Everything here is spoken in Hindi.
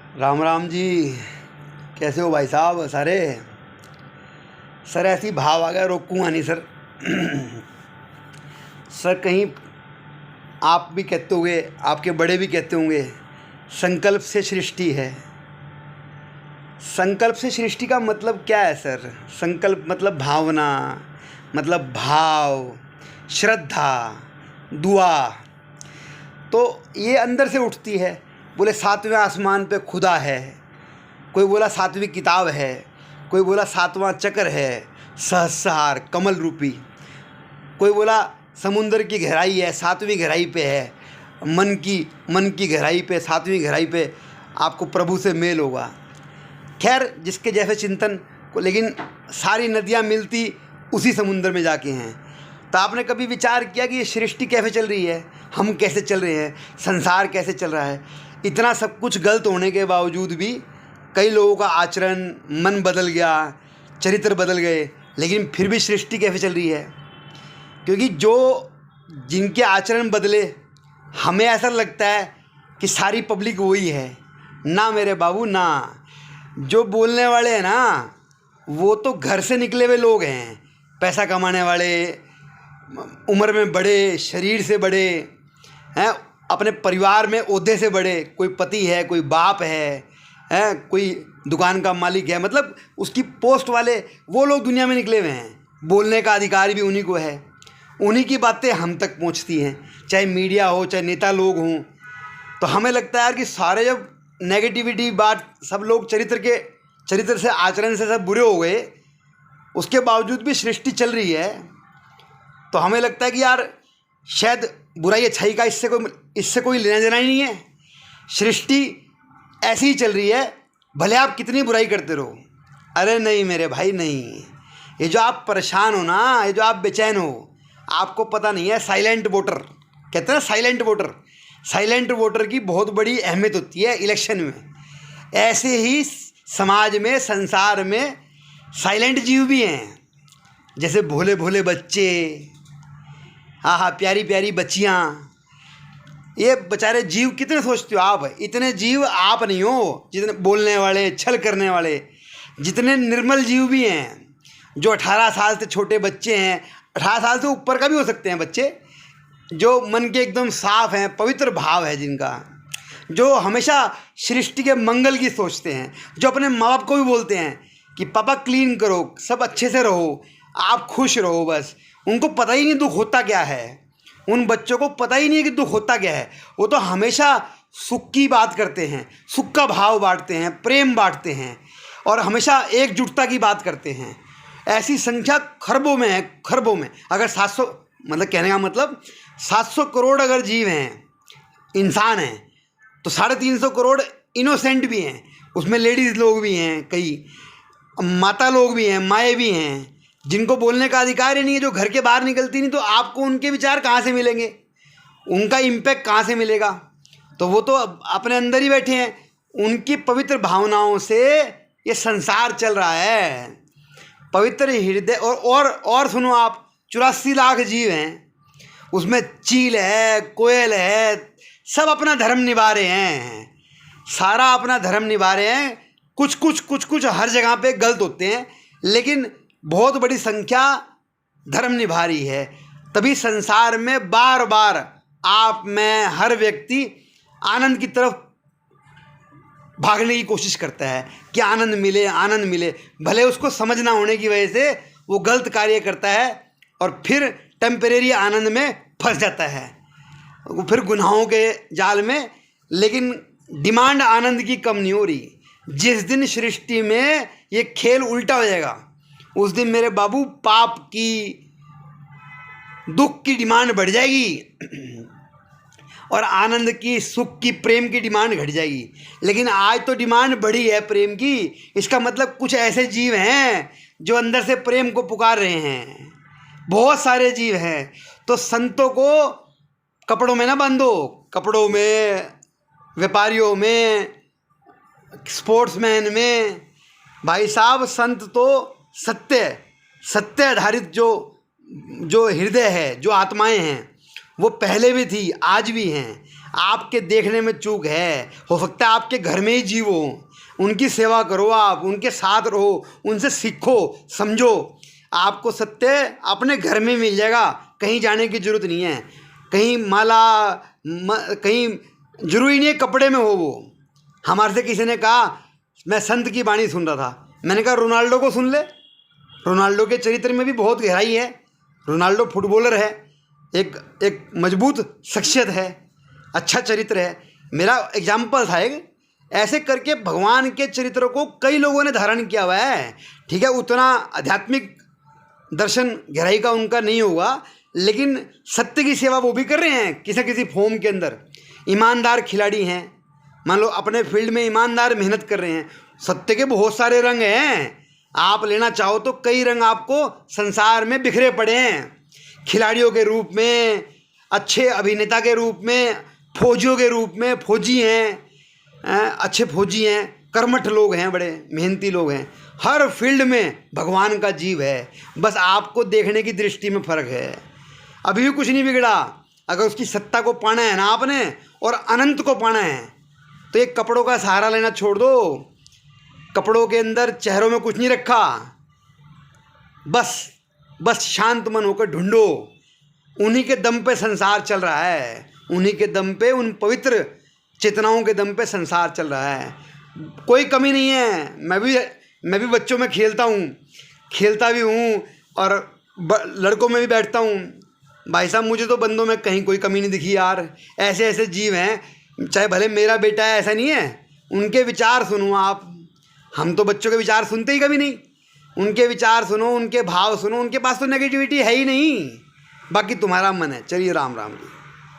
राम राम जी। कैसे हो भाई साहब? सारे सर ऐसी भाव आ गया, रोकूंगा नहीं सर। सर कहीं आप भी कहते होंगे, आपके बड़े भी कहते होंगे, संकल्प से सृष्टि है। संकल्प से सृष्टि का मतलब क्या है सर? संकल्प मतलब भावना, मतलब भाव, श्रद्धा, दुआ। तो ये अंदर से उठती है। बोले सातवें आसमान पे खुदा है, कोई बोला सातवीं किताब है, कोई बोला सातवां चक्र है, सहस्रहार कमल रूपी, कोई बोला समुंदर की गहराई है, सातवीं गहराई पे है, मन की गहराई पे, सातवीं गहराई पे आपको प्रभु से मेल होगा। खैर जिसके जैसे चिंतन को, लेकिन सारी नदियाँ मिलती उसी समुंदर में जाके हैं। तो आपने कभी विचार किया कि ये सृष्टि कैसे चल रही है, हम कैसे चल रहे हैं, संसार कैसे चल रहा है? इतना सब कुछ गलत होने के बावजूद भी कई लोगों का आचरण, मन बदल गया, चरित्र बदल गए, लेकिन फिर भी सृष्टि कैसे चल रही है? क्योंकि जिनके आचरण बदले, हमें ऐसा लगता है कि सारी पब्लिक वही है। ना मेरे बाबू ना। जो बोलने वाले हैं ना, वो तो घर से निकले हुए लोग हैं, पैसा कमाने वाले, उम्र में बड़े, शरीर से बड़े हैं, अपने परिवार में ओहदे से बड़े, कोई पति है, कोई बाप है, कोई दुकान का मालिक है, मतलब उसकी पोस्ट वाले वो लोग दुनिया में निकले हुए हैं। बोलने का अधिकार भी उन्हीं को है। उन्हीं की बातें हम तक पहुंचती हैं, चाहे मीडिया हो, चाहे नेता लोग हों। तो हमें लगता है यार कि सारे जब नेगेटिविटी बात, सब लोग चरित्र से, आचरण से सब बुरे हो गए, उसके बावजूद भी सृष्टि चल रही है। तो हमें लगता है कि यार शायद बुराई अच्छाई का इससे कोई लेना देना ही नहीं है। सृष्टि ऐसी ही चल रही है, भले आप कितनी बुराई करते रहो। अरे नहीं मेरे भाई नहीं। ये जो आप परेशान हो ना, ये जो आप बेचैन हो, आपको पता नहीं है। साइलेंट वोटर कहते हैं, साइलेंट वोटर की बहुत बड़ी अहमियत होती है इलेक्शन में। ऐसे ही समाज में, संसार में साइलेंट जीव भी हैं, जैसे भोले भोले बच्चे, हाँ प्यारी प्यारी बच्चियाँ। ये बेचारे जीव कितने सोचते हो आप? इतने जीव आप नहीं हो जितने बोलने वाले, छल करने वाले। जितने निर्मल जीव भी हैं, जो 18 साल से छोटे बच्चे हैं, 18 साल से ऊपर का भी हो सकते हैं बच्चे, जो मन के एकदम साफ हैं, पवित्र भाव है जिनका, जो हमेशा सृष्टि के मंगल की सोचते हैं, जो अपने माँ बाप को भी बोलते हैं कि पापा क्लीन करो, सब अच्छे से रहो, आप खुश रहो बस। उनको पता ही नहीं दुख होता क्या है। उन बच्चों को पता ही नहीं है कि दुख होता क्या है। वो तो हमेशा सुख की बात करते हैं, सुख का भाव बांटते हैं, प्रेम बांटते हैं, और हमेशा एकजुटता की बात करते हैं। ऐसी संख्या खरबों में है, खरबों में। अगर 700, मतलब कहने का मतलब 700 करोड़ अगर जीव हैं, इंसान हैं, तो 350 करोड़ इनोसेंट भी हैं। उसमें लेडीज़ लोग भी हैं, कई माता लोग भी हैं, माएँ भी हैं, जिनको बोलने का अधिकार ही नहीं है, जो घर के बाहर निकलती नहीं। तो आपको उनके विचार कहाँ से मिलेंगे, उनका इम्पैक्ट कहाँ से मिलेगा? तो वो तो अपने अंदर ही बैठे हैं। उनकी पवित्र भावनाओं से ये संसार चल रहा है। पवित्र हृदय और सुनो आप, 84 लाख जीव हैं, उसमें चील है, कोयल है, सब अपना धर्म निभा रहे हैं, सारा अपना धर्म निभा रहे हैं। कुछ हर जगह पे गलत होते हैं, लेकिन बहुत बड़ी संख्या धर्म निभा रही है। तभी संसार में बार बार आप, मैं, हर व्यक्ति आनंद की तरफ भागने की कोशिश करता है कि आनंद मिले। भले उसको समझ ना होने की वजह से वो गलत कार्य करता है, और फिर टेम्परेरी आनंद में फंस जाता है, वो फिर गुनाहों के जाल में। लेकिन डिमांड आनंद की कम नहीं हो रही। जिस दिन सृष्टि में ये खेल उल्टा हो जाएगा, उस दिन मेरे बाबू पाप की, दुख की डिमांड बढ़ जाएगी, और आनंद की, सुख की, प्रेम की डिमांड घट जाएगी। लेकिन आज तो डिमांड बढ़ी है प्रेम की। इसका मतलब कुछ ऐसे जीव हैं जो अंदर से प्रेम को पुकार रहे हैं। बहुत सारे जीव हैं। तो संतों को कपड़ों में ना बांधो, कपड़ों में, व्यापारियों में, स्पोर्ट्समैन में। भाई साहब, संत तो सत्य आधारित जो हृदय है, जो आत्माएं हैं, वो पहले भी थी, आज भी हैं। आपके देखने में चूक है, हो सकता है आपके घर में ही जीव हो, उनकी सेवा करो, आप उनके साथ रहो, उनसे सीखो, समझो। आपको सत्य अपने घर में मिल जाएगा, कहीं जाने की ज़रूरत नहीं है। कहीं कहीं जरूरी नहीं है कपड़े में हो वो। हमारे से किसी ने कहा, मैं संत की वाणी सुन रहा था, मैंने कहा रोनाल्डो को सुन ले, रोनाल्डो के चरित्र में भी बहुत गहराई है। रोनाल्डो फुटबॉलर है, एक मजबूत शख्सियत है, अच्छा चरित्र है। मेरा एग्जाम्पल था एक। ऐसे करके भगवान के चरित्रों को कई लोगों ने धारण किया हुआ है। ठीक है, उतना आध्यात्मिक दर्शन गहराई का उनका नहीं होगा, लेकिन सत्य की सेवा वो भी कर रहे हैं किसी किसी फॉर्म के अंदर। ईमानदार खिलाड़ी हैं, मान लो अपने फील्ड में ईमानदार मेहनत कर रहे हैं। सत्य के बहुत सारे रंग हैं, आप लेना चाहो तो कई रंग आपको संसार में बिखरे पड़े हैं। खिलाड़ियों के रूप में, अच्छे अभिनेता के रूप में, फौजियों के रूप में, फौजी हैं, अच्छे फौजी हैं, कर्मठ लोग हैं, बड़े मेहनती लोग हैं। हर फील्ड में भगवान का जीव है, बस आपको देखने की दृष्टि में फ़र्क है। अभी भी कुछ नहीं बिगड़ा। अगर उसकी सत्ता को पाना है ना आपने, और अनंत को पाना है, तो एक कपड़ों का सहारा लेना छोड़ दो। कपड़ों के अंदर चेहरों में कुछ नहीं रखा, बस शांत मन होकर ढूंढो। उन्हीं के दम पे संसार चल रहा है, उन्हीं के दम पे, उन पवित्र चेतनाओं के दम पे संसार चल रहा है। कोई कमी नहीं है। मैं भी बच्चों में खेलता भी हूँ, और लड़कों में भी बैठता हूँ। भाई साहब, मुझे तो बंदों में कहीं कोई कमी नहीं दिखी यार। ऐसे ऐसे जीव हैं, चाहे भले मेरा बेटा है, ऐसा नहीं है। उनके विचार सुनो आप। हम तो बच्चों के विचार सुनते ही कभी नहीं। उनके विचार सुनो, उनके भाव सुनो, उनके पास तो नेगेटिविटी है ही नहीं। बाकी तुम्हारा मन है। चलिए, राम राम जी।